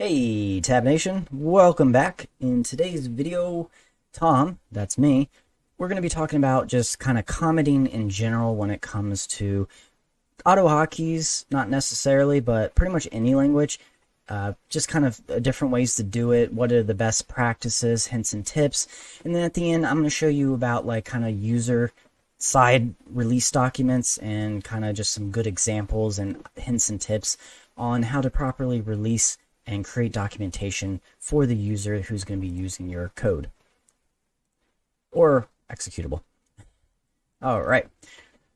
Hey Tab Nation, welcome back. In today's video, Tom, that's me, we're going to be talking about just kind of commenting in general when it comes to auto hotkeys, not necessarily, but pretty much any language. Just kind of different ways to do it, what are the best practices, hints and tips, and then at the end I'm going to show you about like kind of user side release documents and kind of just some good examples and hints and tips on how to properly release and create documentation for the user who's going to be using your code or executable. All right.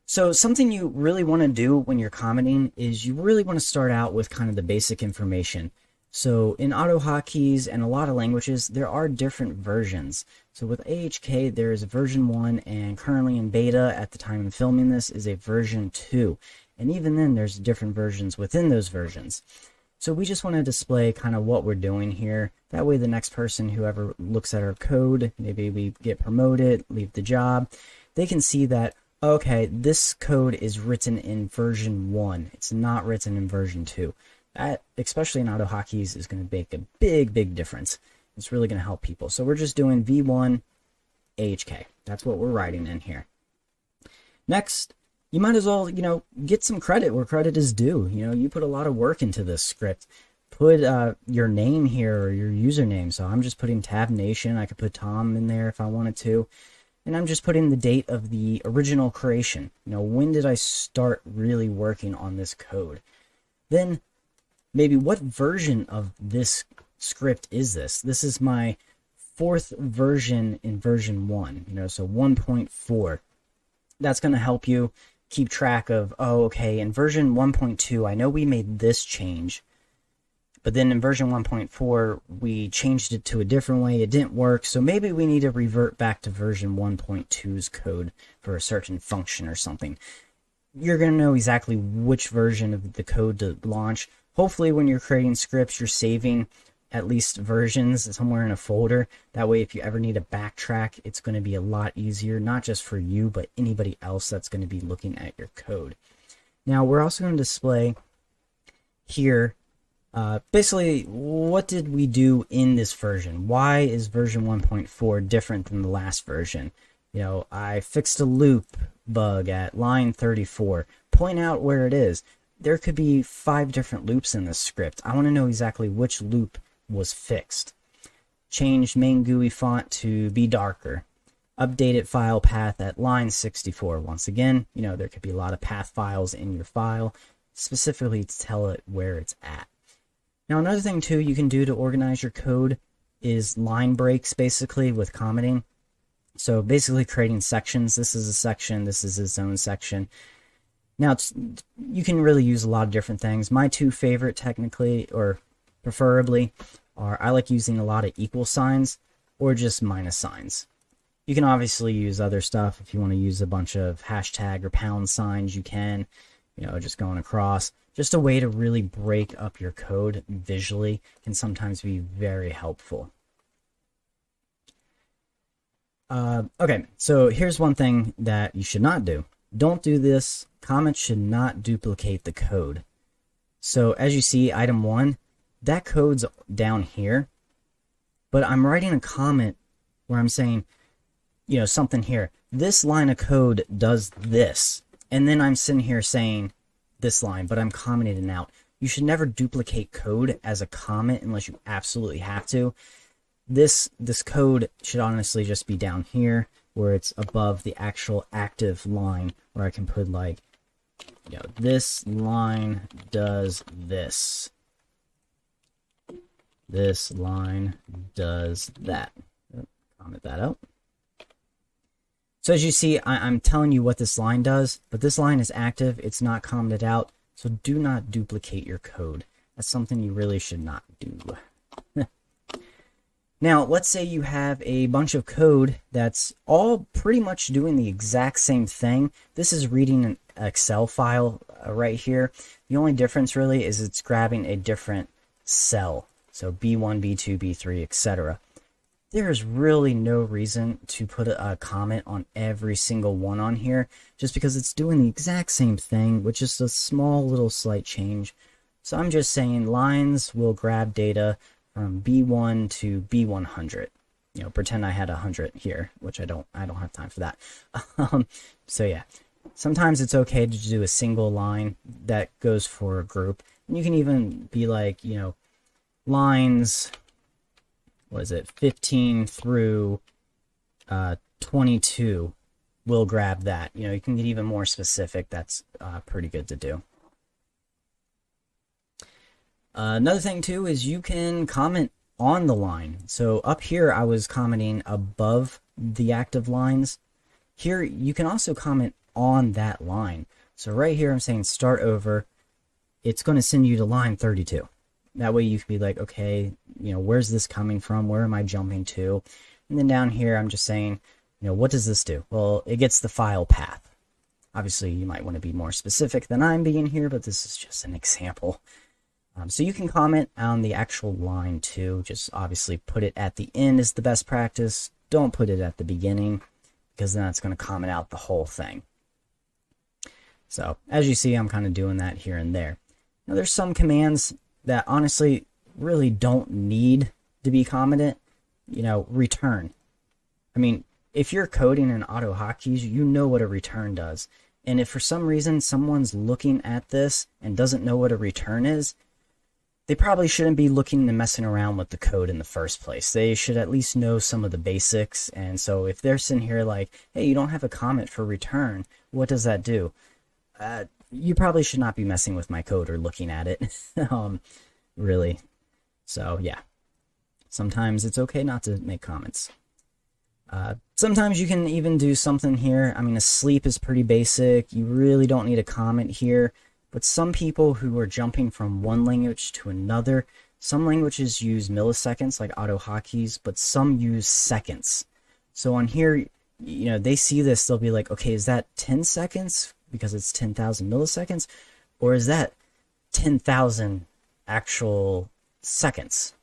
So something you really want to do when you're commenting is you really want to start out with kind of the basic information. So in AutoHotkeys and a lot of languages, there are different versions. So with AHK, there is a version 1, and currently in beta at the time of filming this is a version 2. And even then, there's different versions within those versions. So we just want to display kind of what we're doing here. That way the next person, whoever looks at our code, maybe we get promoted, leave the job, they can see that, okay, this code is written in version 1. It's not written in version 2. That, especially in AutoHotkeys, is going to make a big difference. It's really going to help people. So we're just doing V1 AHK. That's what we're writing in here. Next, you might as well, get some credit where credit is due. You put a lot of work into this script. Put your name here or your username. So I'm just putting Tab Nation. I could put Tom in there if I wanted to. And I'm just putting the date of the original creation. When did I start really working on this code? Then maybe what version of this script is this? This is my 4th version in version 1, so 1.4. That's going to help you keep track of, okay, in version 1.2, I know we made this change, but then in version 1.4, we changed it to a different way. It didn't work, so maybe we need to revert back to version 1.2's code for a certain function or something. You're going to know exactly which version of the code to launch. Hopefully, when you're creating scripts, you're saving at least versions somewhere in a folder. That way, if you ever need to backtrack, it's going to be a lot easier, not just for you, but anybody else that's going to be looking at your code. Now, we're also going to display here, basically, what did we do in this version? Why is version 1.4 different than the last version? I fixed a loop bug at line 34. Point out where it is. There could be 5 different loops in this script. I want to know exactly which loop was fixed. Changed main GUI font to be darker. Updated file path at line 64. Once again, there could be a lot of path files in your file, specifically to tell it where it's at. Now, another thing too you can do to organize your code is line breaks, basically, with commenting. So basically creating sections. This is a section, this is its own section. Now, you can really use a lot of different things. My 2 favorite, technically, or preferably, are I like using a lot of equal signs or just minus signs. You can obviously use other stuff. If you want to use a bunch of hashtag or pound signs, you can, just going across. Just a way to really break up your code visually can sometimes be very helpful. Okay, so here's one thing that you should not do. Don't do this. Comments should not duplicate the code. So as you see, item 1, that code's down here, but I'm writing a comment where I'm saying, something here. This line of code does this, and then I'm sitting here saying this line, but I'm commenting it out. You should never duplicate code as a comment unless you absolutely have to. This code should honestly just be down here where it's above the actual active line, where I can put like, this line does this. This line does that. Comment that out. So as you see, I'm telling you what this line does, but this line is active. It's not commented out. So do not duplicate your code. That's something you really should not do. Now, let's say you have a bunch of code that's all pretty much doing the exact same thing. This is reading an Excel file right here. The only difference really is it's grabbing a different cell. So B1, B2, B3, etc. There is really no reason to put a comment on every single one on here, just because it's doing the exact same thing with just a small little slight change. So I'm just saying lines will grab data from B1 to B100. You know, pretend I had 100 here, which I don't have time for that. So yeah, sometimes it's okay to do a single line that goes for a group. And you can even be like, you know, lines, what is it, 15 through 22 will grab that. You know, you can get even more specific. That's pretty good to do. Another thing too is you can comment on the line. So up here I was commenting above the active lines. Here you can also comment on that line. So right here I'm saying start over. It's going to send you to line 32. That way you can be like, okay, you know, where's this coming from? Where am I jumping to? And then down here I'm just saying, you know, what does this do? Well, it gets the file path. Obviously you might want to be more specific than I'm being here, but this is just an example. So you can comment on the actual line too. Just obviously put it at the end is the best practice. Don't put it at the beginning, because then it's going to comment out the whole thing. So as you see, I'm kind of doing that here and there. Now there's some commands that honestly really don't need to be commented. You know, return. I mean, if you're coding in AutoHotkeys, you know what a return does. And if for some reason someone's looking at this and doesn't know what a return is, they probably shouldn't be looking and messing around with the code in the first place. They should at least know some of the basics. And so if they're sitting here like, hey, you don't have a comment for return, what does that do? You probably should not be messing with my code or looking at it. Really. So yeah, sometimes it's okay not to make comments. Sometimes you can even do something here. I mean, asleep is pretty basic. You really don't need a comment here. But some people who are jumping from one language to another, some languages use milliseconds like AutoHotkeys, but some use seconds. So on here, you know, they see this, they'll be like, okay, is that 10 seconds because it's 10,000 milliseconds? Or is that 10,000 actual seconds?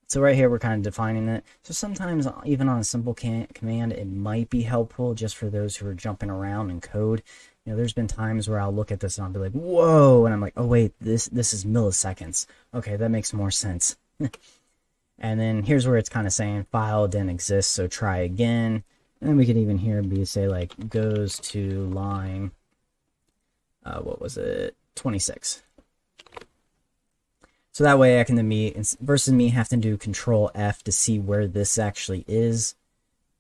So right here, we're kind of defining it. So sometimes, even on a simple command, it might be helpful just for those who are jumping around in code. You know, there's been times where I'll look at this and I'll be like, whoa, and I'm like, oh wait, this is milliseconds. Okay, that makes more sense. And then here's where it's kind of saying file didn't exist, so try again. And then we could even here say like goes to line, what was it, 26. So that way I can then versus me having to do Control F to see where this actually is,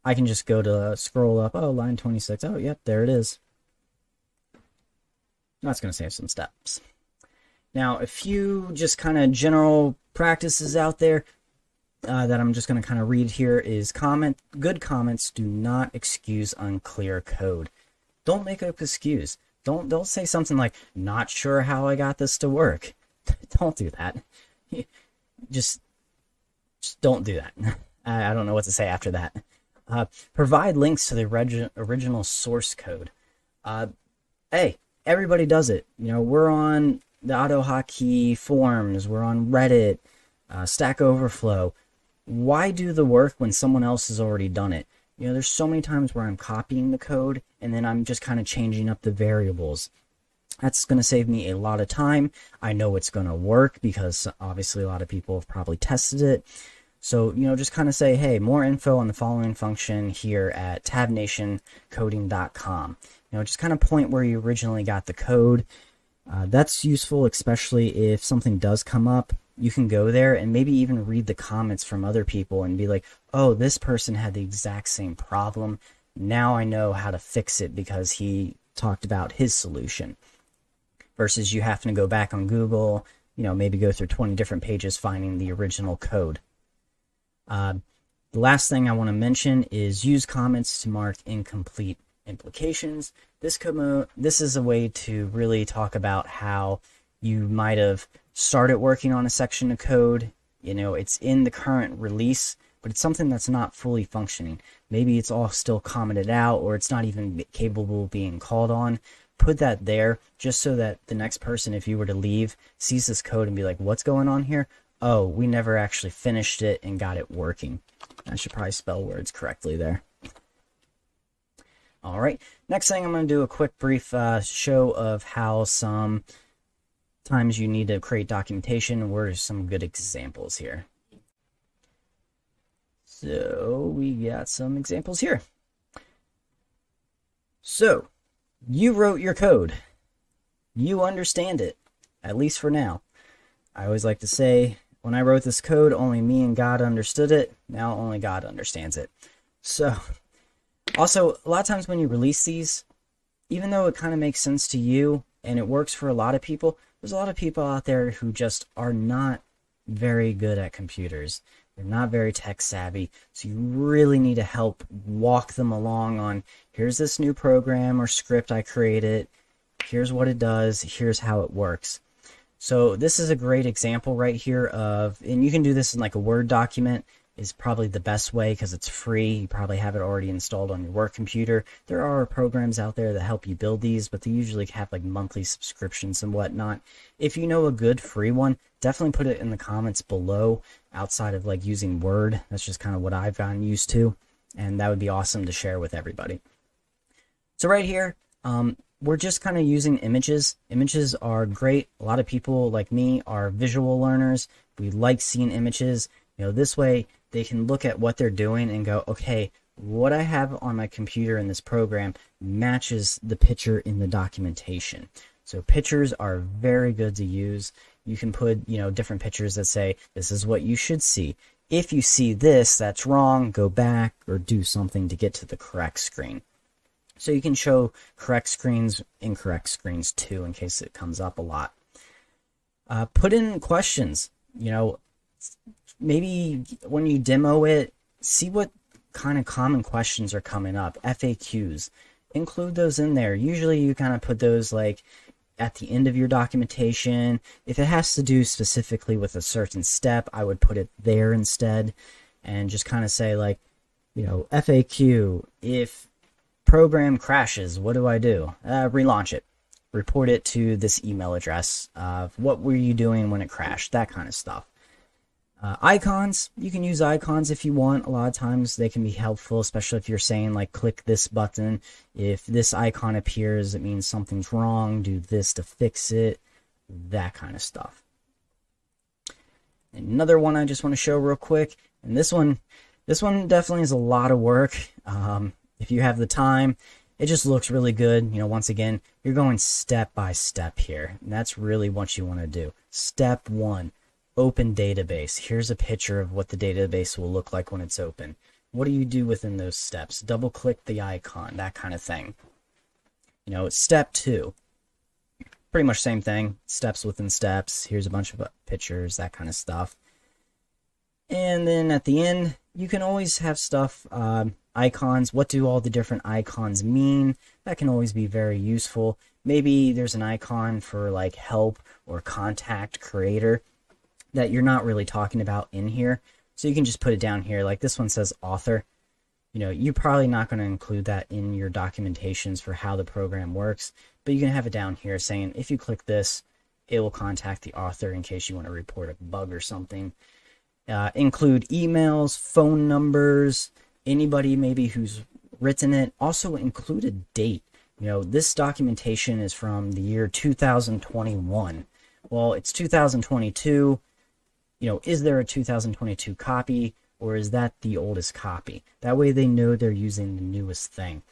I can just go to scroll up, oh, line 26, oh, yep, there it is. That's going to save some steps. Now, a few just kind of general practices out there that I'm just going to kind of read here is good comments do not excuse unclear code. Don't make up excuse. Don't say something like, not sure how I got this to work. Don't do that. Just don't do that. I don't know what to say after that. Provide links to the original source code. Hey, everybody does it. You know, we're on the AutoHotkey forums, we're on Reddit, Stack Overflow. Why do the work when someone else has already done it? You know, there's so many times where I'm copying the code and then I'm just kind of changing up the variables. That's going to save me a lot of time. I know it's going to work because obviously a lot of people have probably tested it. So, you know, just kind of say, hey, more info on the following function here at tabnationcoding.com. You know, just kind of point where you originally got the code. That's useful, especially if something does come up. You can go there and maybe even read the comments from other people and be like, oh, this person had the exact same problem. Now I know how to fix it because he talked about his solution. Versus you having to go back on Google, you know, maybe go through 20 different pages finding the original code. The last thing I want to mention is use comments to mark incomplete implications. This is a way to really talk about how you might have started working on a section of code. You know, it's in the current release, but it's something that's not fully functioning. Maybe it's all still commented out, or it's not even capable of being called on. Put that there just so that the next person, if you were to leave, sees this code and be like, what's going on here? Oh, we never actually finished it and got it working. I should probably spell words correctly there. All right, next thing I'm going to do a quick brief show of how some times you need to create documentation. What are some good examples here? So we got some examples here. So you wrote your code. You understand it, at least for now. I always like to say, when I wrote this code, only me and God understood it. Now only God understands it. So, also, a lot of times when you release these, even though it kind of makes sense to you and it works for a lot of people, there's a lot of people out there who just are not very good at computers. They're not very tech savvy. So you really need to help walk them along on, here's this new program or script I created. Here's what it does. Here's how it works. So this is a great example right here of, and you can do this in like a Word document, is probably the best way because it's free. You probably have it already installed on your work computer. There are programs out there that help you build these, but they usually have like monthly subscriptions and whatnot. If you know a good free one, definitely put it in the comments below outside of like using Word. That's just kind of what I've gotten used to, and that would be awesome to share with everybody. So right here, we're just kind of using images. Images are great. A lot of people like me are visual learners. We like seeing images. You know, this way they can look at what they're doing and go, okay, what I have on my computer in this program matches the picture in the documentation. So pictures are very good to use. You can put, you know, different pictures that say, this is what you should see. If you see this, that's wrong, go back or do something to get to the correct screen. So you can show correct screens, incorrect screens too, in case it comes up a lot. Put in questions. You know, maybe when you demo it, see what kind of common questions are coming up. FAQs. Include those in there. Usually you kind of put those like at the end of your documentation. If it has to do specifically with a certain step, I would put it there instead and just kind of say like, you know, FAQ, if program crashes, what do I do? Relaunch it. Report it to this email address. What were you doing when it crashed? That kind of stuff. Icons, you can use icons if you want. A lot of times they can be helpful, especially if you're saying like click this button. If this icon appears, it means something's wrong. Do this to fix it. That kind of stuff. Another one I just want to show real quick, and this one definitely is a lot of work. If you have the time, it just looks really good. You know, once again, you're going step by step here, and that's really what you want to do. Step 1. Open database. Here's a picture of what the database will look like when it's open. What do you do within those steps? Double click the icon, that kind of thing. You know, step 2. Pretty much same thing. Steps within steps. Here's a bunch of pictures, that kind of stuff. And then at the end, you can always have stuff, icons. What do all the different icons mean? That can always be very useful. Maybe there's an icon for like help or contact creator that you're not really talking about in here. So you can just put it down here. Like this one says author. You know, you're probably not going to include that in your documentations for how the program works, but you can have it down here saying, if you click this, it will contact the author in case you want to report a bug or something. Include emails, phone numbers, anybody maybe who's written it. Also include a date. You know, this documentation is from the year 2021. Well, it's 2022. You know, is there a 2022 copy, or is that the oldest copy? That way they know they're using the newest thing.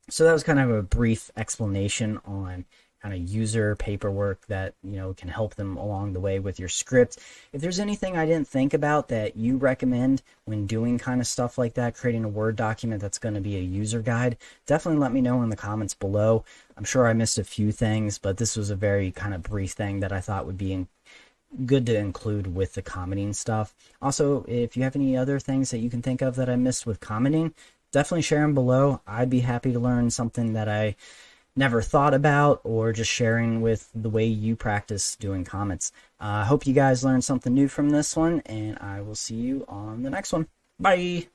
So that was kind of a brief explanation on kind of user paperwork that, you know, can help them along the way with your script. If there's anything I didn't think about that you recommend when doing kind of stuff like that, creating a Word document that's going to be a user guide, definitely let me know in the comments below. I'm sure I missed a few things, but this was a very kind of brief thing that I thought would be good to include with the commenting stuff. Also, if you have any other things that you can think of that I missed with commenting, definitely share them below. I'd be happy to learn something that I never thought about, or just sharing with the way you practice doing comments. I hope you guys learned something new from this one, and I will see you on the next one. Bye!